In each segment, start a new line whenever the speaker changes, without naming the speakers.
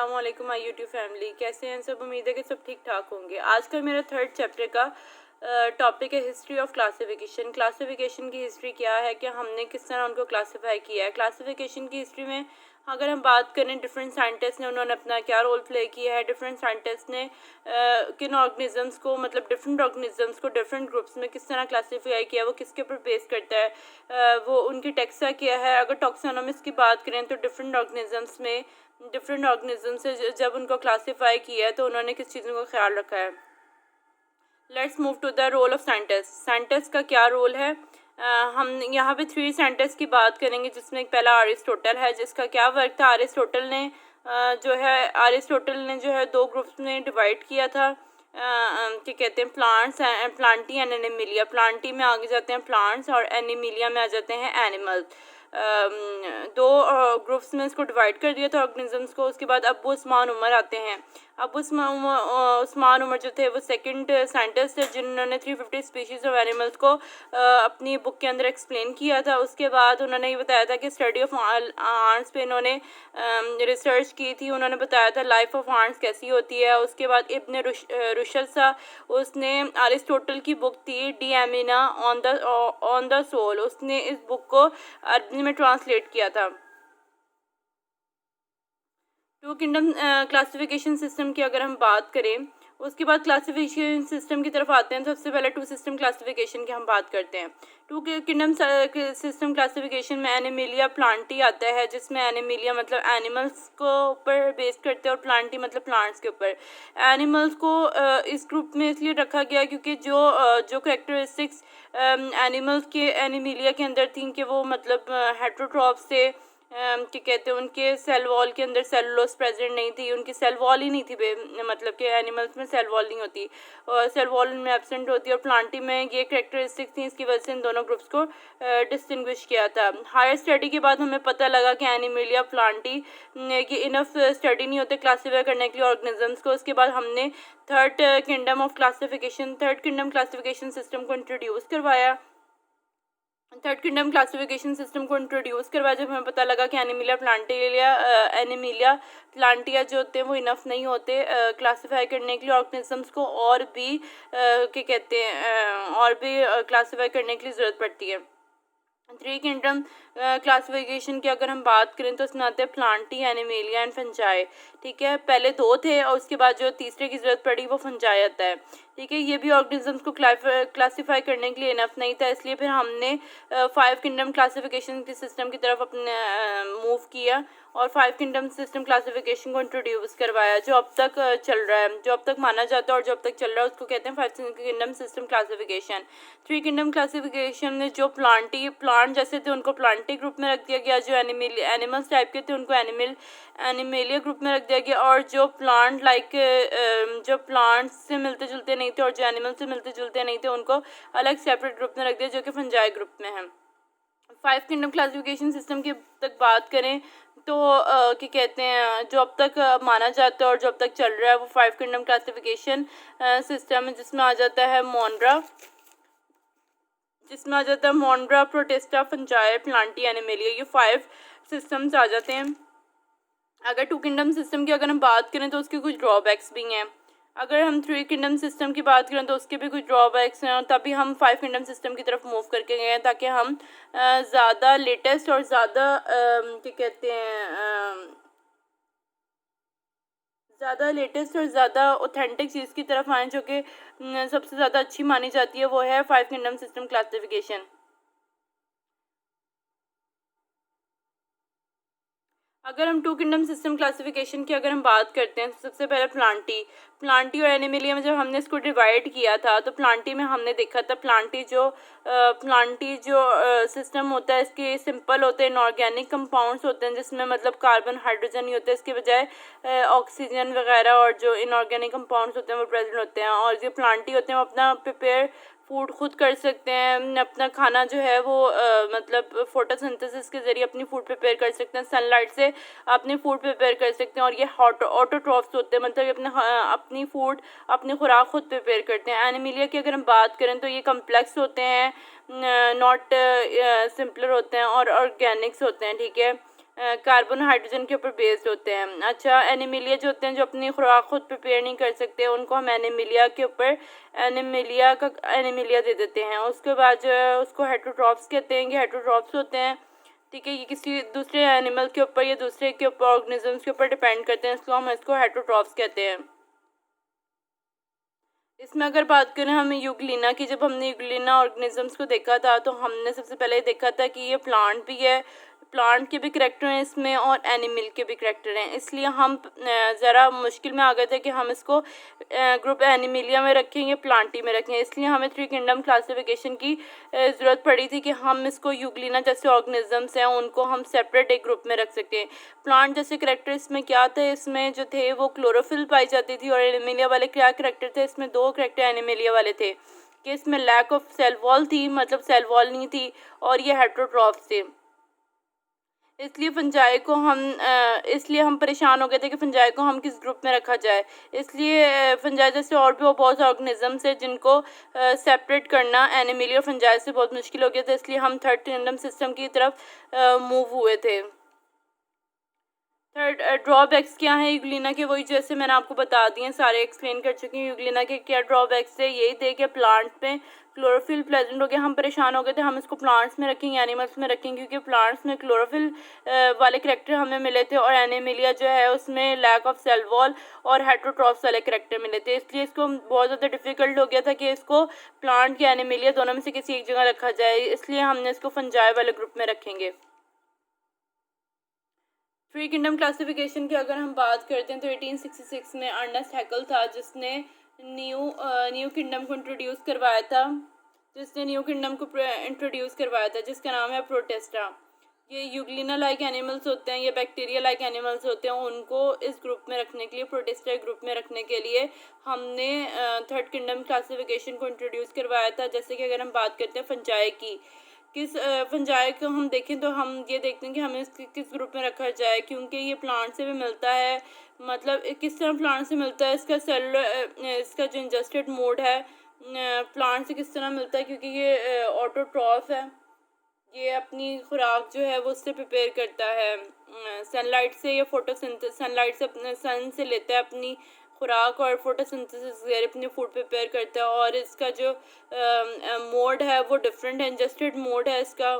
अस्सलाम वालेकुम my YouTube family, कैसे हैं सब। उम्मीद है कि सब ठीक ठाक होंगे। आज का मेरा थर्ड चैप्टर का टॉपिक है हिस्ट्री ऑफ क्लासिफिकेशन। क्लासिफिकेशन की हिस्ट्री क्या है कि हमने किस तरह उनको क्लासिफाई किया है। क्लासिफिकेशन की हिस्ट्री में अगर हम बात करें डिफरेंट साइंटिस्ट ने उन्होंने अपना क्या रोल प्ले किया है, डिफरेंट साइंटिस्ट ने किन ऑर्गेनिजम्स को मतलब डिफरेंट ऑर्गेनिजम्स को डिफरेंट ग्रुप्स में किस तरह क्लासीफाई किया, वो किसके ऊपर बेस करता है, वो उनकी टेक्सा क्या है। अगर टॉक्सोनॉमिक्स की बात करें तो डिफरेंट ऑर्गेनिजम्स में डिफरेंट ऑर्गेनिज्म से जब उनको क्लासीफाई किया है तो उन्होंने किस चीज़ों का ख्याल रखा है। Let's move to the role of scientist. Scientist का क्या रोल है। हम यहाँ पे 3 साइंटिस्ट की बात करेंगे, जिसमें एक पहला अरिस्टोटल है, जिसका क्या वर्क था। अरिस्टोटल ने जो है 2 ग्रुप्स में डिवाइड किया था। क्या कहते हैं, plants, Plantae and Animalia. Plantae में आगे जाते हैं प्लांट्स और एनिमिलिया में आ जाते हैं एनिमल्स। 2 ग्रुप्स में इसको डिवाइड कर दिया था ऑर्गेनिजम्स को। उसके बाद अबू उस्मान उमर आते हैं। अबू उस्मान उमर जो थे वो सेकंड साइंटिस्ट है जिन्होंने 350 स्पीशीज़ ऑफ एनिमल्स को अपनी बुक के अंदर एक्सप्लेन किया था। उसके बाद उन्होंने ये बताया था कि स्टडी ऑफ आंट्स पे इन्होंने रिसर्च की थी। उन्होंने बताया था लाइफ ऑफ आंट्स कैसी होती है। उसके बाद इब्न रुशद सा, उसने अरिस्टोटल की बुक थी डी एमिना ऑन द सोल, उसने इस बुक को अरबी में ट्रांसलेट किया था। 2 किंगडम क्लासिफिकेशन सिस्टम की अगर हम बात करें, उसके बाद क्लासिफिकेशन सिस्टम की तरफ आते हैं। सबसे पहले 2 सिस्टम क्लासिफिकेशन की हम बात करते हैं। 2 किंगडम सिस्टम क्लासिफिकेशन में एनिमिलिया प्लांटी आता है, जिसमें एनिमिलिया मतलब एनिमल्स को ऊपर बेस करते हैं और प्लांटी मतलब प्लांट्स के ऊपर। एनिमल्स को इस ग्रुप में इसलिए रखा गया क्योंकि जो करेक्टरिस्टिक्स एनिमल्स के एनिमिलिया के अंदर थी कि वो मतलब हेट्रोट्रॉप्स थे। क्या कहते हैं, उनके सेल वॉल के अंदर सेलुलोज प्रेजेंट नहीं थी, उनकी सेल वॉल ही नहीं थी। मतलब कि एनिमल्स में सेल वॉल नहीं होती और सेल वॉल में एब्सेंट होती है, और प्लांटी में ये करेक्टरिस्टिक थी। इसकी वजह से इन दोनों ग्रुप्स को डिस्टिंग्विश किया था। हायर स्टडी के बाद हमें पता लगा कि एनिमिलिया प्लांटी ये इनफ स्टडी नहीं होते क्लासीफाई करने के लिए ऑर्गेनिजम्स को। उसके बाद हमने थर्ड किंगडम क्लासिफिकेशन सिस्टम को इंट्रोड्यूस करवाया। थर्ड किंगडम क्लासिफिकेशन सिस्टम को इंट्रोड्यूस करवाया जब हमें पता लगा कि एनिमिलिया प्लांटिया जो होते हैं वो इनफ नहीं होते क्लासिफाई करने के लिए ऑर्गेनिजम्स को, और भी क्या कहते हैं और भी क्लासिफाई करने के लिए ज़रूरत पड़ती है। 3 किंगडम क्लासिफिकेशन की अगर हम बात करें तो उसमें आते हैं प्लांटी, एनिमिलिया एंड फंजाई। ठीक है, पहले 2 थे और उसके बाद जो तीसरे की ज़रूरत पड़ी वो फंजाई आता है। ठीक है, ये भी ऑर्गेनिजम्स को क्लासिफाई करने के लिए इनफ नहीं था, इसलिए फिर हमने 5 किंगडम क्लासिफिकेशन की सिस्टम की तरफ अपने मूव किया और 5 किंगडम सिस्टम क्लासिफिकेशन को इंट्रोड्यूस करवाया, जो अब तक चल रहा है, जो अब तक माना जाता है और जो अब तक चल रहा है उसको कहते हैं 5 kingdom system classification. 3 kingdom classification में जो प्लांट जैसे थे उनको प्लांटी ग्रुप में रख दिया गया, जो एनिमल्स टाइप के थे उनको एनिमेलिया ग्रुप में रख दिया गया, और जो जो प्लांट्स से मिलते जुलते नहीं थे और जो एनिमल से मिलते जुलते नहीं थे उनको अलग सेपरेट ग्रुप में रख दिया, जो कि फंजाई ग्रुप में है। 5 किंगडम क्लासिफिकेशन सिस्टम की तक बात करें तो क्या कहते हैं, जो अब तक माना जाता है और जो अब तक चल रहा है वो 5 किंगडम क्लासिफिकेशन सिस्टम है, जिसमें आ जाता है मोन्ड्रा, प्रोटिस्टा, फंजाई, प्लांटी, एनिमिलिया। ये 5 सिस्टम्स आ जाते हैं। अगर 2 किंगडम सिस्टम की अगर हम बात करें तो उसके कुछ ड्रॉबैक्स भी हैं। अगर हम 3 किंगडम सिस्टम की बात करें तो उसके भी कुछ ड्रॉबैक्स हैं, और तभी हम 5 किंगडम सिस्टम की तरफ मूव करके गए हैं, ताकि हम ज़्यादा लेटेस्ट और ज़्यादा क्या कहते हैं ज़्यादा लेटेस्ट और ज़्यादा ऑथेंटिक चीज़ की तरफ आएँ, जो कि सबसे ज़्यादा अच्छी मानी जाती है, वो है 5 किंगडम सिस्टम क्लासिफिकेशन। अगर हम 2 किंगडम सिस्टम क्लासिफिकेशन की अगर हम बात करते हैं तो सबसे पहले प्लांटी और एनिमिलिया में जब हमने इसको डिवाइड किया था तो प्लांटी में हमने देखा था प्लांटी जो सिस्टम होता है इसके सिंपल होते हैं, इनऑर्गेनिक कंपाउंड्स होते हैं, जिसमें मतलब कार्बन हाइड्रोजन नहीं होता है, इसके बजाय ऑक्सीजन वगैरह और जो इनऑर्गेनिक कंपाउंड्स होते हैं वो प्रेजेंट होते हैं। और जो प्लांटी होते हैं वो अपना प्रिपेयर फूड खुद कर सकते हैं, अपना खाना जो है वो मतलब फोटोसिंथेसिस के ज़रिए अपनी फूड प्रिपेयर कर सकते हैं, सनलाइट से अपनी फूड प्रिपेयर कर सकते हैं, और ये ऑटोट्रॉफ्स होते हैं, मतलब अपनी खुराक खुद प्रिपेयर करते हैं। एनिमिलिया की अगर हम बात करें तो ये कम्प्लेक्स होते हैं, नॉट सिंपलर होते हैं और ऑर्गेनिक्स होते हैं। ठीक है, कार्बन हाइड्रोजन के ऊपर बेस्ड होते हैं। अच्छा, एनीमिलिया जो होते हैं जो अपनी खुराक खुद प्रिपेयर नहीं कर सकते, उनको हम एनीमिलिया के ऊपर एनीमिलिया दे देते हैं। उसके बाद जो है उसको हेटरोट्रॉप्स कहते हैं। ये हेटरोट्रॉप्स होते हैं, ठीक है, ये किसी दूसरे एनिमल के ऊपर या दूसरे के ऊपर ऑर्गेनिजम्स के ऊपर डिपेंड करते हैं, इसको हम इसको हेटरोट्रॉप्स कहते हैं। इसमें अगर बात करें हमें यूग्लिना की, जब हमने यूग्लिना ऑर्गेनिजम्स को देखा था तो हमने सबसे पहले देखा था कि ये प्लांट भी है, प्लांट के भी करेक्टर हैं इसमें और एनिमल के भी करेक्टर हैं, इसलिए हम ज़रा मुश्किल में आ गए थे कि हम इसको ग्रुप एनिमिलिया में रखेंगे, प्लांटी में रखेंगे। इसलिए हमें थ्री किंगडम क्लासिफिकेशन की ज़रूरत पड़ी थी कि हम इसको यूग्लिना जैसे ऑर्गेनिजम्स हैं उनको हम सेपरेट एक ग्रुप में रख सकें। प्लांट जैसे करेक्टर इसमें क्या थे, इसमें जो थे वो क्लोरोफिल पाई जाती थी, और एनिमिलिया वाले क्या करेक्टर थे, इसमें दो करेक्टर एनिमिलिया वाले थे कि इसमें लैक ऑफ सेल वॉल थी, मतलब सेल वॉल नहीं थी, और ये हेटरोट्रॉप्स थे। इसलिए इसलिए हम परेशान हो गए थे कि फंजाई को हम किस ग्रुप में रखा जाए। इसलिए फंजाई जैसे और भी बहुत सारे ऑर्गेनिजम्स है जिनको सेपरेट करना एनिमिलिया और फंजाई से बहुत मुश्किल हो गया था, इसलिए हम थर्ड किंगडम सिस्टम की तरफ मूव हुए थे। थर्ड ड्रॉबैक्स क्या है यूग्लिना के, वही जैसे मैंने आपको बता दिए, सारे एक्सप्लेन कर चुकी हूँ। यूग्लिना के क्या ड्रॉबैक्स है, यही थे कि प्लांट में क्लोरोफिल प्रेजेंट हो गया, हम परेशान हो गए थे, हम इसको प्लांट्स में रखेंगे एनिमल्स में रखेंगे, क्योंकि प्लांट्स में क्लोरोफिल वाले करेक्टर हमें मिले थे, और एनिमिलिया जो है उसमें लैक ऑफ सेल वॉल और हेटरोट्रॉप्स वाले करेक्टर मिले थे। इसलिए इसको बहुत ज़्यादा डिफिकल्ट हो गया था कि इसको प्लांट या एनिमिलिया दोनों में से किसी एक जगह रखा जाए, इसलिए हमने इसको फंजाई वाले ग्रुप में रखेंगे। थ्री किंगडम क्लासिफिकेशन की अगर हम बात करते हैं तो 1866 में अर्नेस्ट हैकल था जिसने न्यू किंगडम को इंट्रोड्यूस करवाया था, जिसका नाम है प्रोटेस्टा। ये यूग्लिना लाइक एनिमल्स होते हैं, ये बैक्टीरिया लाइक एनिमल्स होते हैं, उनको इस ग्रुप में रखने के लिए, प्रोटेस्टा ग्रुप में रखने के लिए हमने थर्ड किंगडम क्लासिफिकेशन को इंट्रोड्यूस करवाया था। जैसे कि अगर हम बात करते हैं फंजाई की, किस फंजाई को हम देखें तो हम ये देखते हैं कि हमें इसके किस ग्रुप में रखा जाए, क्योंकि ये प्लांट से भी मिलता है, मतलब किस तरह प्लांट से मिलता है, इसका जो इंजस्टेड मोड है प्लांट से किस तरह मिलता है, क्योंकि ये ऑटोट्रॉफ है, ये अपनी खुराक जो है वो उससे प्रिपेयर करता है, सनलाइट से या सनलाइट से अपने सन से लेता है अपनी खुराक, और फोटोसिंथेसिस से अपनी फूड प्रिपेयर करता है, और इसका जो मोड है वो डिफरेंट है, इंजस्टेड मोड है इसका,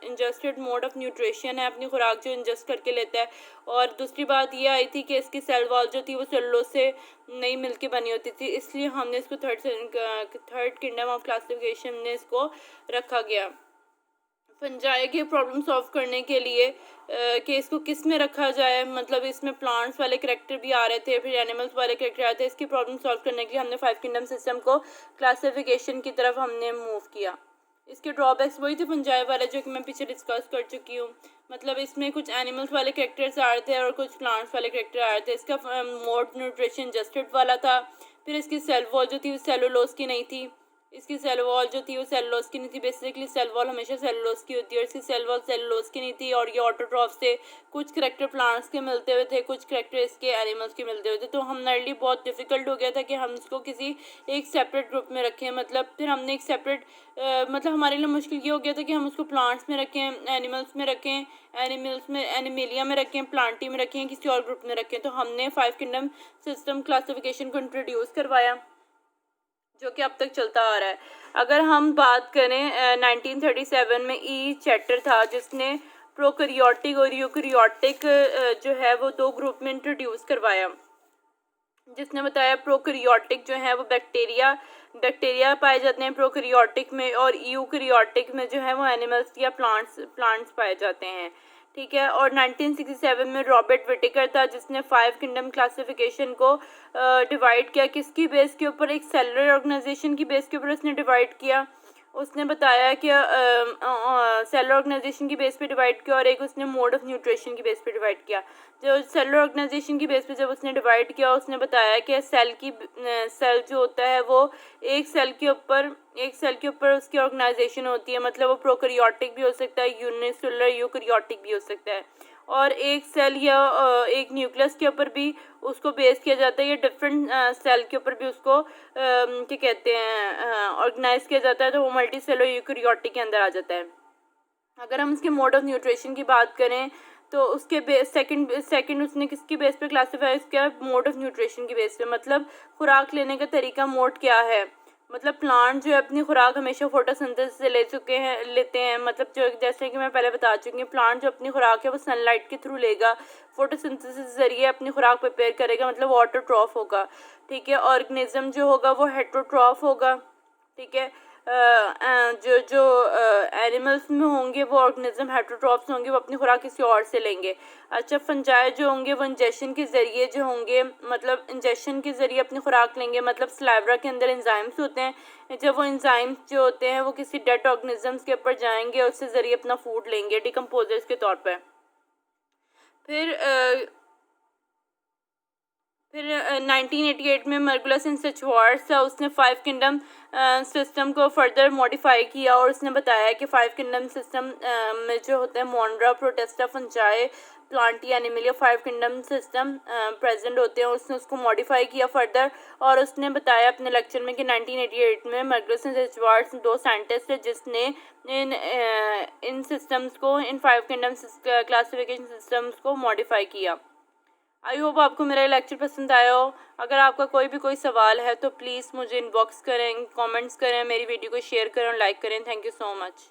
इंजस्टेड मोड ऑफ न्यूट्रिशन है, अपनी खुराक जो इंजस्ट करके लेता है। और दूसरी बात ये आई थी कि इसकी सेल वॉल जो थी वो सेलुलोज से नहीं मिलके बनी होती थी, इसलिए हमने इसको थर्ड किंगडम ऑफ क्लासिफिकेशन में इसको रखा गया। फंजाई की प्रॉब्लम सॉल्व करने के लिए कि इसको किस में रखा जाए, मतलब इसमें प्लांट्स वाले करेक्टर भी आ रहे थे, फिर एनिमल्स वाले करेक्टर आ रहे थे, इसकी प्रॉब्लम सॉल्व करने के लिए हमने फाइव किंगडम सिस्टम को क्लासिफिकेशन की तरफ हमने मूव किया। इसके ड्रॉबैक्स वही थे फंजाई वाले जो कि मैं पीछे डिस्कस कर चुकी हूँ, मतलब इसमें कुछ एनिमल्स वाले करेक्टर्स आ रहे थे और कुछ प्लांट्स वाले करेक्टर आ रहे थे। इसका मोड न्यूट्रिशन जस्टेड वाला था, फिर इसकी सेल वॉल जो थी वो सेलुलोज की नहीं थी, इसकी सेल वॉल जो थी वो सेलुलोज की नहीं थी, बेसिकली सेल वॉल हमेशा सेलुलोज की होती है, और इसकी सेल वॉल सेलुलोज की नहीं थी, और ये ऑटोट्रॉफ से कुछ करेक्टर प्लांट्स के मिलते हुए थे, कुछ करेक्टर इसके एनिमल्स के मिलते हुए थे, तो हमारे लिए बहुत डिफिकल्ट हो गया था कि हम इसको किसी एक सेपरेट ग्रुप में रखें, मतलब फिर हमने एक सेपरेट मतलब हमारे लिए मुश्किल ये हो गया था कि हम उसको प्लांट्स में रखें, एनिमल्स में रखें, एनिमिलिया में रखें, प्लांटी में रखें, किसी और ग्रुप में रखें। तो हमने फाइव किंगडम सिस्टम क्लासिफिकेशन को इंट्रोड्यूस करवाया जो कि अब तक चलता आ रहा है। अगर हम बात करें 1937 में ई चैटर था जिसने प्रोकैरियोटिक और यूकैरियोटिक जो है वो दो ग्रुप में इंट्रोड्यूस करवाया, जिसने बताया प्रोकैरियोटिक जो है वो बैक्टीरिया पाए जाते हैं प्रोकैरियोटिक में, और यूकैरियोटिक में जो है वो एनिमल्स या प्लांट्स पाए जाते हैं, ठीक है। और 1967 में रॉबर्ट विटेकर था जिसने फाइव किंगडम क्लासिफिकेशन को डिवाइड किया, किसकी बेस के ऊपर, एक सेलुलर ऑर्गेनाइजेशन की बेस के ऊपर उसने डिवाइड किया। उसने बताया कि सेलुलर ऑर्गेनाइजेशन की बेस पे डिवाइड किया, और एक उसने मोड ऑफ न्यूट्रिशन की बेस पे डिवाइड किया। जो सेलुलर ऑर्गेनाइजेशन की बेस पे जब उसने डिवाइड किया, उसने बताया कि सेल जो होता है वो एक सेल के ऊपर उसकी ऑर्गेनाइजेशन होती है, मतलब वो प्रोकैरियोटिक भी हो सकता है, यूनिसेलुलर यूकैरियोटिक भी हो सकता है, और एक सेल या एक न्यूक्लियस के ऊपर भी उसको बेस किया जाता है, या डिफरेंट सेल के ऊपर भी उसको क्या कहते हैं ऑर्गेनाइज किया जाता है, तो वो मल्टी सेलुलर यूकैरियोटिक के अंदर आ जाता है। अगर हम इसके मोड ऑफ न्यूट्रिशन की बात करें तो उसके सेकंड उसने किसकी बेस पे क्लासीफाई किया, मोड ऑफ न्यूट्रिशन की बेस पे, मतलब खुराक लेने का तरीका मोड क्या है। मतलब प्लांट जो है अपनी खुराक हमेशा फोटोसिंथेसिस से लेते हैं, मतलब जो जैसे कि मैं पहले बता चुकी हूँ, प्लांट जो अपनी खुराक है वो सनलाइट के थ्रू लेगा, फोटोसिंथेसिस जरिए अपनी खुराक प्रिपेयर करेगा, मतलब ऑटोट्रॉफ होगा, ठीक है। ऑर्गेनिज्म जो होगा वो हेटरोट्रॉफ होगा, ठीक है। जो जो एनिमल्स में होंगे वो ऑर्गेनिज्म हेटरोट्रॉफ्स होंगे, वो अपनी खुराक किसी और से लेंगे। अच्छा, फंजाई जो होंगे वो इंजेक्शन के ज़रिए जो होंगे, मतलब इंजेक्शन के ज़रिए अपनी खुराक लेंगे, मतलब स्लाइवरा के अंदर एंजाइम्स होते हैं, जब वो एंजाइम्स जो होते हैं वो किसी डेड ऑर्गेनिजम्स के ऊपर जाएंगे और उससे ज़रिए अपना फूड लेंगे डिकम्पोजर्स के तौर पर। फिर 1988 में मर्कुलस इन सचवार्ड्स था, उसने 5 किंगडम सिस्टम को फर्दर मॉडिफाई किया और उसने बताया कि 5 किंगडम सिस्टम में जो होते हैं Monera, Protista, Fungi, Plantae, Animalia, 5 kingdom system present होते हैं। उसने उसको मॉडिफाई किया फर्दर और उसने बताया अपने लेक्चर में कि 1988 में मर्कुलस इन सचवार्ड्स 2 साइंटिस्ट थे जिसने इन सिस्टम्स को, इन 5 किंगडम क्लासिफिकेशन सिस्टम्स को मॉडिफाई किया। आई होप आपको मेरा लेक्चर पसंद आया हो। अगर आपका कोई सवाल है तो प्लीज़ मुझे इनबॉक्स करें, कमेंट्स करें, मेरी वीडियो को शेयर करें और लाइक करें। Thank you so much.